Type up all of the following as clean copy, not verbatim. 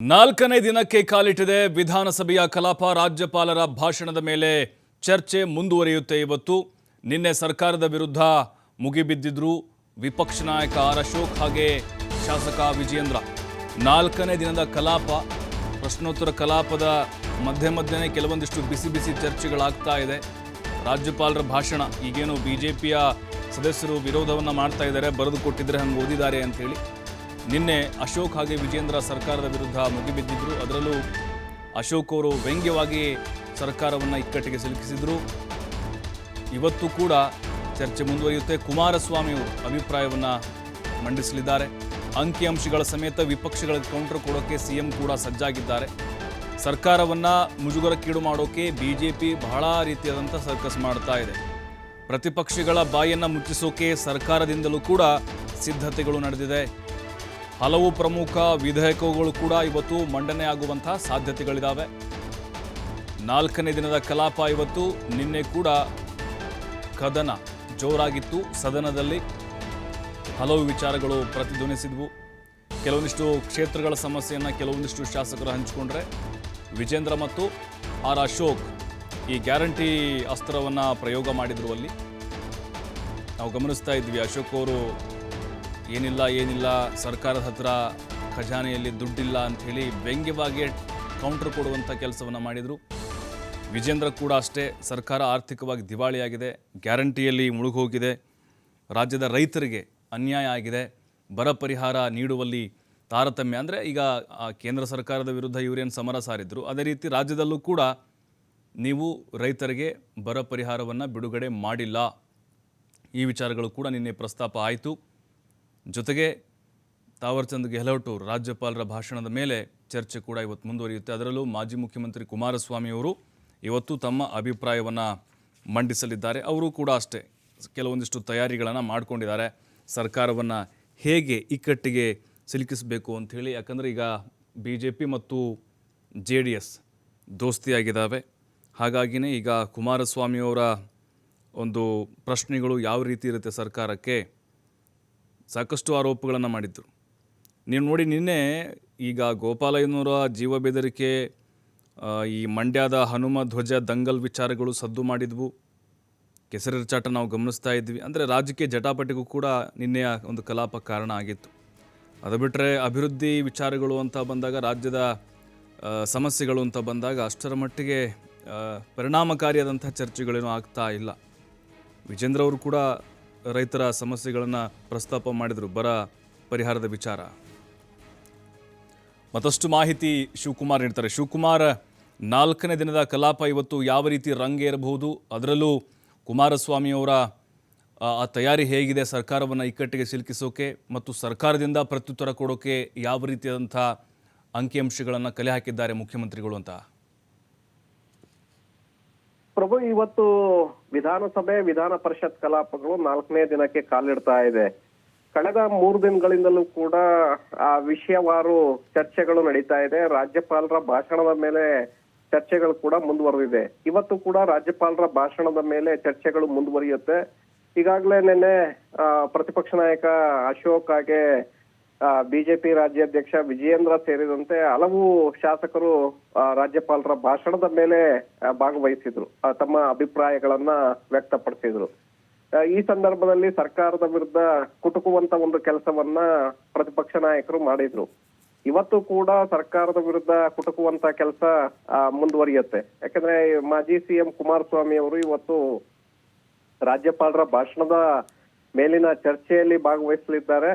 ನಾಲ್ಕನೇ ದಿನಕ್ಕೆ ಕಾಲಿಟ್ಟಿದೆ ವಿಧಾನಸಭೆಯ ಕಲಾಪ. ರಾಜ್ಯಪಾಲರ ಭಾಷಣದ ಮೇಲೆ ಚರ್ಚೆ ಮುಂದುವರಿಯುತ್ತೆ. ಇವತ್ತು ನಿನ್ನೆ ಸರ್ಕಾರದ ವಿರುದ್ಧ ಮುಗಿಬಿದ್ದಿದ್ರು ವಿಪಕ್ಷ ನಾಯಕ ಆರ್ ಅಶೋಕ್ ಹಾಗೆ ಶಾಸಕ ವಿಜಯೇಂದ್ರ. ನಾಲ್ಕನೇ ದಿನದ ಕಲಾಪ, ಪ್ರಶ್ನೋತ್ತರ ಕಲಾಪದ ಮಧ್ಯೆ ಕೆಲವೊಂದಿಷ್ಟು ಬಿಸಿ ಬಿಸಿ ಚರ್ಚೆಗಳಾಗ್ತಾ ಇದೆ. ರಾಜ್ಯಪಾಲರ ಭಾಷಣ, ಈಗೇನು ಬಿಜೆಪಿಯ ಸದಸ್ಯರು ವಿರೋಧವನ್ನು ಮಾಡ್ತಾ ಇದ್ದಾರೆ, ಬರೆದು ಕೊಟ್ಟಿದ್ರೆ ಹಂಗೆ ಓದಿದ್ದಾರೆ ಅಂತೇಳಿ. ನಿನ್ನೆ ಅಶೋಕ್ ಹಾಗೆ ವಿಜಯೇಂದ್ರ ಸರ್ಕಾರದ ವಿರುದ್ಧ ಮುಗಿಬಿದ್ದಿದ್ರು. ಅದರಲ್ಲೂ ಅಶೋಕ್ ಅವರು ವ್ಯಂಗ್ಯವಾಗಿ ಸರ್ಕಾರವನ್ನು ಇಕ್ಕಟ್ಟಿಗೆ ಸಿಲುಕಿಸಿದ್ರು. ಇವತ್ತು ಕೂಡ ಚರ್ಚೆ ಮುಂದುವರಿಯುತ್ತೆ. ಕುಮಾರಸ್ವಾಮಿ ಅವರು ಅಭಿಪ್ರಾಯವನ್ನು ಮಂಡಿಸಲಿದ್ದಾರೆ. ಅಂಕಿಅಂಶಗಳ ಸಮೇತ ವಿಪಕ್ಷಗಳಿಗೆ ಕೌಂಟರ್ ಕೊಡೋಕೆ ಸಿಎಂ ಕೂಡ ಸಜ್ಜಾಗಿದ್ದಾರೆ. ಸರ್ಕಾರವನ್ನು ಮುಜುಗರಕ್ಕೀಡು ಮಾಡೋಕೆ ಬಿಜೆಪಿ ಬಹಳ ರೀತಿಯಾದಂಥ ಸರ್ಕಸ್ ಮಾಡ್ತಾ ಇದೆ. ಪ್ರತಿಪಕ್ಷಗಳ ಬಾಯನ್ನು ಮುಚ್ಚಿಸೋಕೆ ಸರ್ಕಾರದಿಂದಲೂ ಕೂಡ ಸಿದ್ಧತೆಗಳು ನಡೆದಿದೆ. ಹಲವು ಪ್ರಮುಖ ವಿಧೇಯಕಗಳು ಕೂಡ ಇವತ್ತು ಮಂಡನೆ ಆಗುವಂತಹ ಸಾಧ್ಯತೆಗಳಿದ್ದಾವೆ. ನಾಲ್ಕನೇ ದಿನದ ಕಲಾಪ ಇವತ್ತು. ನಿನ್ನೆ ಕೂಡ ಕದನ ಜೋರಾಗಿತ್ತು. ಸದನದಲ್ಲಿ ಹಲವು ವಿಚಾರಗಳು ಪ್ರತಿಧ್ವನಿಸಿದ್ವು. ಕೆಲವೊಂದಿಷ್ಟು ಕ್ಷೇತ್ರಗಳ ಸಮಸ್ಯೆಯನ್ನು ಕೆಲವೊಂದಿಷ್ಟು ಶಾಸಕರು ಹಂಚಿಕೊಂಡ್ರೆ, ವಿಜೇಂದ್ರ ಮತ್ತು ಆರ್ ಅಶೋಕ್ ಈ ಗ್ಯಾರಂಟಿ ಅಸ್ತ್ರವನ್ನು ಪ್ರಯೋಗ ಮಾಡಿದ್ರು. ಅಲ್ಲಿ ನಾವು ಗಮನಿಸ್ತಾ ಇದ್ವಿ, ಅಶೋಕ್ ಅವರು ಏನಿಲ್ಲ ಸರ್ಕಾರದ ಹತ್ರ ಖಜಾನೆಯಲ್ಲಿ ದುಡ್ಡಿಲ್ಲ ಅಂಥೇಳಿ ವ್ಯಂಗ್ಯವಾಗಿ ಕೌಂಟರ್ ಕೊಡುವಂಥ ಕೆಲಸವನ್ನು ಮಾಡಿದರು. ವಿಜೇಂದ್ರ ಕೂಡ ಅಷ್ಟೇ, ಸರ್ಕಾರ ಆರ್ಥಿಕವಾಗಿ ದಿವಾಳಿಯಾಗಿದೆ, ಗ್ಯಾರಂಟಿಯಲ್ಲಿ ಮುಳುಗೋಗಿದೆ, ರಾಜ್ಯದ ರೈತರಿಗೆ ಅನ್ಯಾಯ ಆಗಿದೆ, ಬರ ಪರಿಹಾರ ನೀಡುವಲ್ಲಿ ತಾರತಮ್ಯ. ಅಂದರೆ ಈಗ ಕೇಂದ್ರ ಸರ್ಕಾರದ ವಿರುದ್ಧ ಇವರೇನು ಸಮರ ಸಾರಿದ್ರು, ಅದೇ ರೀತಿ ರಾಜ್ಯದಲ್ಲೂ ಕೂಡ ನೀವು ರೈತರಿಗೆ ಬರ ಪರಿಹಾರವನ್ನು ಬಿಡುಗಡೆ ಮಾಡಿಲ್ಲ. ಈ ವಿಚಾರಗಳು ಕೂಡ ನಿನ್ನೆ ಪ್ರಸ್ತಾಪ ಆಯಿತು. ಜೊತೆಗೆ ತಾವರ್ಚಂದ್ ಗೆಹ್ಲೋಟ್ ರಾಜ್ಯಪಾಲರ ಭಾಷಣದ ಮೇಲೆ ಚರ್ಚೆ ಕೂಡ ಇವತ್ತು ಮುಂದುವರಿಯುತ್ತೆ. ಅದರಲ್ಲೂ ಮಾಜಿ ಮುಖ್ಯಮಂತ್ರಿ ಕುಮಾರಸ್ವಾಮಿ ಅವರು ಇವತ್ತು ತಮ್ಮ ಅಭಿಪ್ರಾಯವನ್ನು ಮಂಡಿಸಲಿದ್ದಾರೆ. ಅವರು ಕೂಡ ಅಷ್ಟೇ ಕೆಲವೊಂದಿಷ್ಟು ತಯಾರಿಗಳನ್ನು ಮಾಡಿಕೊಂಡಿದ್ದಾರೆ. ಸರ್ಕಾರವನ್ನು ಹೇಗೆ ಇಕ್ಕಟ್ಟಿಗೆ ಸಿಲುಕಿಸಬೇಕು ಅಂಥೇಳಿ. ಯಾಕಂದರೆ ಈಗ BJP ಮತ್ತು JDS ದೋಸ್ತಿಯಾಗಿದ್ದಾವೆ. ಹಾಗಾಗಿಯೇ ಈಗ ಕುಮಾರಸ್ವಾಮಿಯವರ ಒಂದು ಪ್ರಶ್ನೆಗಳು ಯಾವ ರೀತಿ ಇರುತ್ತೆ ಸರ್ಕಾರಕ್ಕೆ, ಸಾಕಷ್ಟು ಆರೋಪಗಳನ್ನು ಮಾಡಿದ್ದರು. ನೀವು ನೋಡಿ, ನಿನ್ನೆ ಈಗ ಗೋಪಾಲಯ್ಯನವರ ಜೀವ ಬೆದರಿಕೆ, ಈ ಮಂಡ್ಯದ ಹನುಮ ಧ್ವಜ ದಂಗಲ್ ವಿಚಾರಗಳು ಸದ್ದು ಮಾಡಿದ್ವು. ಕೆಸರೆರಚಾಟ ನಾವು ಗಮನಿಸ್ತಾ ಇದ್ವಿ. ಅಂದರೆ ರಾಜಕೀಯ ಜಟಾಪಟಿಗೂ ಕೂಡ ನಿನ್ನೆಯ ಒಂದು ಕಲಾಪ ಕಾರಣ ಆಗಿತ್ತು. ಅದು ಬಿಟ್ಟರೆ ಅಭಿವೃದ್ಧಿ ವಿಚಾರಗಳು ಅಂತ ಬಂದಾಗ, ರಾಜ್ಯದ ಸಮಸ್ಯೆಗಳು ಅಂತ ಬಂದಾಗ ಅಷ್ಟರ ಮಟ್ಟಿಗೆ ಪರಿಣಾಮಕಾರಿಯಾದಂಥ ಚರ್ಚೆಗಳೇನೂ ಆಗ್ತಾ ಇಲ್ಲ. ವಿಜೇಂದ್ರ ಅವರು ಕೂಡ ರೈತರ ಸಮಸ್ಯೆಗಳನ್ನು ಪ್ರಸ್ತಾಪ ಮಾಡಿದರು, ಬರ ಪರಿಹಾರದ ವಿಚಾರ. ಮತ್ತಷ್ಟು ಮಾಹಿತಿ ಶಿವಕುಮಾರ್ ನೀಡ್ತಾರೆ. ಶಿವಕುಮಾರ್, ನಾಲ್ಕನೇ ದಿನದ ಕಲಾಪ ಇವತ್ತು ಯಾವ ರೀತಿ ರಂಗೇರಬಹುದು? ಅದರಲ್ಲೂ ಕುಮಾರಸ್ವಾಮಿಯವರ ಆ ತಯಾರಿ ಹೇಗಿದೆ ಸರ್ಕಾರವನ್ನು ಇಕ್ಕಟ್ಟಿಗೆ ಸಿಲುಕಿಸೋಕೆ, ಮತ್ತು ಸರ್ಕಾರದಿಂದ ಪ್ರತ್ಯುತ್ತರ ಕೊಡೋಕೆ ಯಾವ ರೀತಿಯಾದಂಥ ಅಂಕಿಅಂಶಗಳನ್ನು ಕಲೆ ಹಾಕಿದ್ದಾರೆ ಮುಖ್ಯಮಂತ್ರಿಗಳು ಅಂತ? ಪ್ರಭು, ಇವತ್ತು ವಿಧಾನಸಭೆ ವಿಧಾನ ಪರಿಷತ್ ಕಲಾಪಗಳು ನಾಲ್ಕನೇ ದಿನಕ್ಕೆ ಕಾಲಿಡ್ತಾ ಇದೆ. ಕಳೆದ 3 ದಿನಗಳಿಂದಲೂ ಕೂಡ ಆ ವಿಷಯವಾರು ಚರ್ಚೆಗಳು ನಡೀತಾ ಇದೆ. ರಾಜ್ಯಪಾಲರ ಭಾಷಣದ ಮೇಲೆ ಚರ್ಚೆಗಳು ಕೂಡ ಮುಂದುವರೆದಿದೆ. ಇವತ್ತು ಕೂಡ ರಾಜ್ಯಪಾಲರ ಭಾಷಣದ ಮೇಲೆ ಚರ್ಚೆಗಳು ಮುಂದುವರಿಯುತ್ತೆ. ಈಗಾಗಲೇ ನಿನ್ನೆ ಪ್ರತಿಪಕ್ಷ ನಾಯಕ ಅಶೋಕ್ ಹಾಗೆ ಬಿಜೆಪಿ ರಾಜ್ಯಾಧ್ಯಕ್ಷ ವಿಜಯೇಂದ್ರ ಸೇರಿದಂತೆ ಹಲವು ಶಾಸಕರು ರಾಜ್ಯಪಾಲರ ಭಾಷಣದ ಮೇಲೆ ಭಾಗವಹಿಸಿದ್ರು, ತಮ್ಮ ಅಭಿಪ್ರಾಯಗಳನ್ನ ವ್ಯಕ್ತಪಡಿಸಿದ್ರು. ಈ ಸಂದರ್ಭದಲ್ಲಿ ಸರ್ಕಾರದ ವಿರುದ್ಧ ಕುಟುಕುವಂತ ಒಂದು ಕೆಲಸವನ್ನ ಪ್ರತಿಪಕ್ಷ ನಾಯಕರು ಮಾಡಿದ್ರು. ಇವತ್ತು ಕೂಡ ಸರ್ಕಾರದ ವಿರುದ್ಧ ಕುಟುಕುವಂತ ಕೆಲಸ ಮುಂದುವರಿಯುತ್ತೆ. ಯಾಕಂದ್ರೆ ಮಾಜಿ ಸಿಎಂ ಕುಮಾರಸ್ವಾಮಿ ಅವರು ಇವತ್ತು ರಾಜ್ಯಪಾಲರ ಭಾಷಣದ ಮೇಲಿನ ಚರ್ಚೆಯಲ್ಲಿ ಭಾಗವಹಿಸಲಿದ್ದಾರೆ.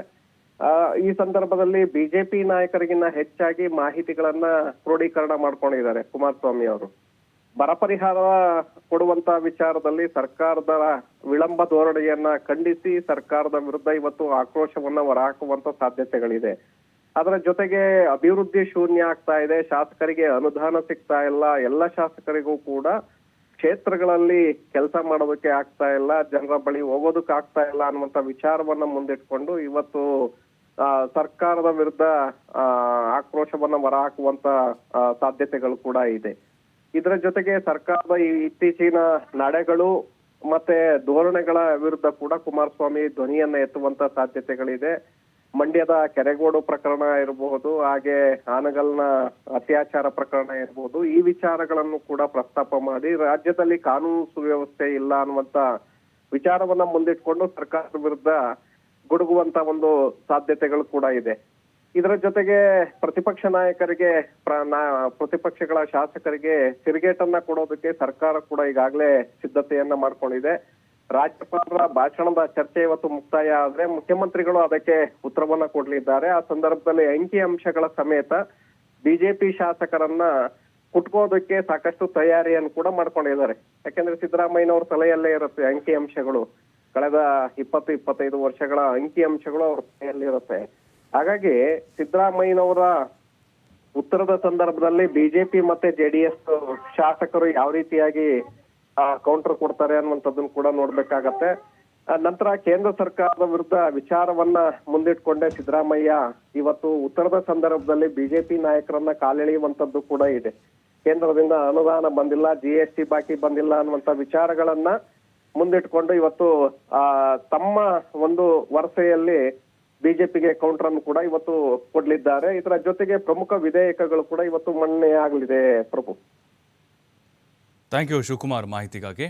ಈ ಸಂದರ್ಭದಲ್ಲಿ ಬಿಜೆಪಿ ನಾಯಕರಿಗಿನ್ನ ಹೆಚ್ಚಾಗಿ ಮಾಹಿತಿಗಳನ್ನ ಕ್ರೋಢೀಕರಣ ಮಾಡ್ಕೊಂಡಿದ್ದಾರೆ ಕುಮಾರಸ್ವಾಮಿ ಅವರು. ಬರ ಪರಿಹಾರ ಕೊಡುವಂತ ವಿಚಾರದಲ್ಲಿ ಸರ್ಕಾರದ ವಿಳಂಬ ಧೋರಣೆಯನ್ನ ಖಂಡಿಸಿ ಸರ್ಕಾರದ ವಿರುದ್ಧ ಇವತ್ತು ಆಕ್ರೋಶವನ್ನ ಹೊರಹಾಕುವಂತ ಸಾಧ್ಯತೆಗಳಿದೆ. ಅದರ ಜೊತೆಗೆ ಅಭಿವೃದ್ಧಿ ಶೂನ್ಯ ಆಗ್ತಾ ಇದೆ, ಶಾಸಕರಿಗೆ ಅನುದಾನ ಸಿಗ್ತಾ ಇಲ್ಲ, ಎಲ್ಲ ಶಾಸಕರಿಗೂ ಕೂಡ ಕ್ಷೇತ್ರಗಳಲ್ಲಿ ಕೆಲಸ ಮಾಡೋದಕ್ಕೆ ಆಗ್ತಾ ಇಲ್ಲ, ಜನರ ಬಳಿ ಹೋಗೋದಕ್ಕೆ ಆಗ್ತಾ ಇಲ್ಲ ಅನ್ನುವಂತ ವಿಚಾರವನ್ನ ಮುಂದಿಟ್ಕೊಂಡು ಇವತ್ತು ಸರ್ಕಾರದ ವಿರುದ್ಧ ಆಕ್ರೋಶವನ್ನ ಹೊರಹಾಕುವಂತ ಸಾಧ್ಯತೆಗಳು ಕೂಡ ಇದೆ. ಇದರ ಜೊತೆಗೆ ಸರ್ಕಾರದ ಈ ಇತ್ತೀಚಿನ ನಡೆಗಳು ಮತ್ತೆ ಧೋರಣೆಗಳ ವಿರುದ್ಧ ಕೂಡ ಕುಮಾರಸ್ವಾಮಿ ಧ್ವನಿಯನ್ನ ಎತ್ತುವಂತ ಸಾಧ್ಯತೆಗಳಿದೆ. ಮಂಡ್ಯದ ಕೆರೆಗೋಡು ಪ್ರಕರಣ ಇರಬಹುದು, ಹಾಗೆ ಆನಗಲ್ನ ಅತ್ಯಾಚಾರ ಪ್ರಕರಣ ಇರಬಹುದು. ಈ ವಿಚಾರಗಳನ್ನು ಕೂಡ ಪ್ರಸ್ತಾಪ ಮಾಡಿ ರಾಜ್ಯದಲ್ಲಿ ಕಾನೂನು ಸುವ್ಯವಸ್ಥೆ ಇಲ್ಲ ಅನ್ನುವಂತ ವಿಚಾರವನ್ನ ಮುಂದಿಟ್ಕೊಂಡು ಸರ್ಕಾರದ ವಿರುದ್ಧ ಗುಡುಗುವಂತ ಒಂದು ಸಾಧ್ಯತೆಗಳು ಕೂಡ ಇದೆ. ಇದರ ಜೊತೆಗೆ ಪ್ರತಿಪಕ್ಷ ನಾಯಕರಿಗೆ ಪ್ರತಿಪಕ್ಷಗಳ ಶಾಸಕರಿಗೆ ತಿರುಗೇಟನ್ನ ಕೊಡೋದಕ್ಕೆ ಸರ್ಕಾರ ಕೂಡ ಈಗಾಗಲೇ ಸಿದ್ಧತೆಯನ್ನ ಮಾಡ್ಕೊಂಡಿದೆ. ರಾಜ್ಯಪಾಲರ ಭಾಷಣದ ಚರ್ಚೆ ಇವತ್ತು ಮುಕ್ತಾಯ ಆದ್ರೆ ಮುಖ್ಯಮಂತ್ರಿಗಳು ಅದಕ್ಕೆ ಉತ್ತರವನ್ನ ಕೊಡ್ಲಿದ್ದಾರೆ. ಆ ಸಂದರ್ಭದಲ್ಲಿ ಅಂಕಿ ಅಂಶಗಳ ಸಮೇತ ಬಿಜೆಪಿ ಶಾಸಕರನ್ನ ಕುಟ್ಕೋದಕ್ಕೆ ಸಾಕಷ್ಟು ತಯಾರಿಯನ್ನು ಕೂಡ ಮಾಡ್ಕೊಂಡಿದ್ದಾರೆ. ಯಾಕಂದ್ರೆ ಸಿದ್ದರಾಮಯ್ಯನವ್ರ ತಲೆಯಲ್ಲೇ ಇರುತ್ತೆ ಅಂಕಿ ಅಂಶಗಳು. ಕಳೆದ 20-25 ವರ್ಷಗಳ ಅಂಕಿ ಅಂಶಗಳು ಅವ್ರ ತಲೆಯಲ್ಲಿ ಇರುತ್ತೆ. ಹಾಗಾಗಿ ಸಿದ್ದರಾಮಯ್ಯನವರ ಉತ್ತರದ ಸಂದರ್ಭದಲ್ಲಿ ಬಿಜೆಪಿ ಮತ್ತೆ ಜೆಡಿಎಸ್ ಶಾಸಕರು ಯಾವ ರೀತಿಯಾಗಿ ಕೌಂಟರ್ ಕೊಡ್ತಾರೆ ಅನ್ನುವಂಥದ್ದನ್ನು ಕೂಡ ನೋಡ್ಬೇಕಾಗತ್ತೆ. ನಂತರ ಕೇಂದ್ರ ಸರ್ಕಾರದ ವಿರುದ್ಧ ವಿಚಾರವನ್ನ ಮುಂದಿಟ್ಕೊಂಡೆ ಸಿದ್ದರಾಮಯ್ಯ ಇವತ್ತು ಉತ್ತರದ ಸಂದರ್ಭದಲ್ಲಿ ಬಿಜೆಪಿ ನಾಯಕರನ್ನ ಕಾಲೆಳೆಯುವಂತದ್ದು ಕೂಡ ಇದೆ. ಕೇಂದ್ರದಿಂದ ಅನುದಾನ ಬಂದಿಲ್ಲ, GST ಬಾಕಿ ಬಂದಿಲ್ಲ ಅನ್ನುವಂತ ವಿಚಾರಗಳನ್ನ ಮುಂದಿಟ್ಕೊಂಡು ಇವತ್ತು ತಮ್ಮ ಒಂದು ವರಸೆಯಲ್ಲಿ ಬಿಜೆಪಿಗೆ ಕೌಂಟರ್ ಅನ್ನು ಕೂಡ ಇವತ್ತು ಕೊಡ್ಲಿದ್ದಾರೆ. ಇದರ ಜೊತೆಗೆ ಪ್ರಮುಖ ವಿಧೇಯಕಗಳು ಕೂಡ ಇವತ್ತು ಮನ್ನಣೆ ಆಗಲಿದೆ. ಪ್ರಭು, ಥ್ಯಾಂಕ್ ಯು ಶಿವಕುಮಾರ್ ಮಾಹಿತಿಗಾಗಿ.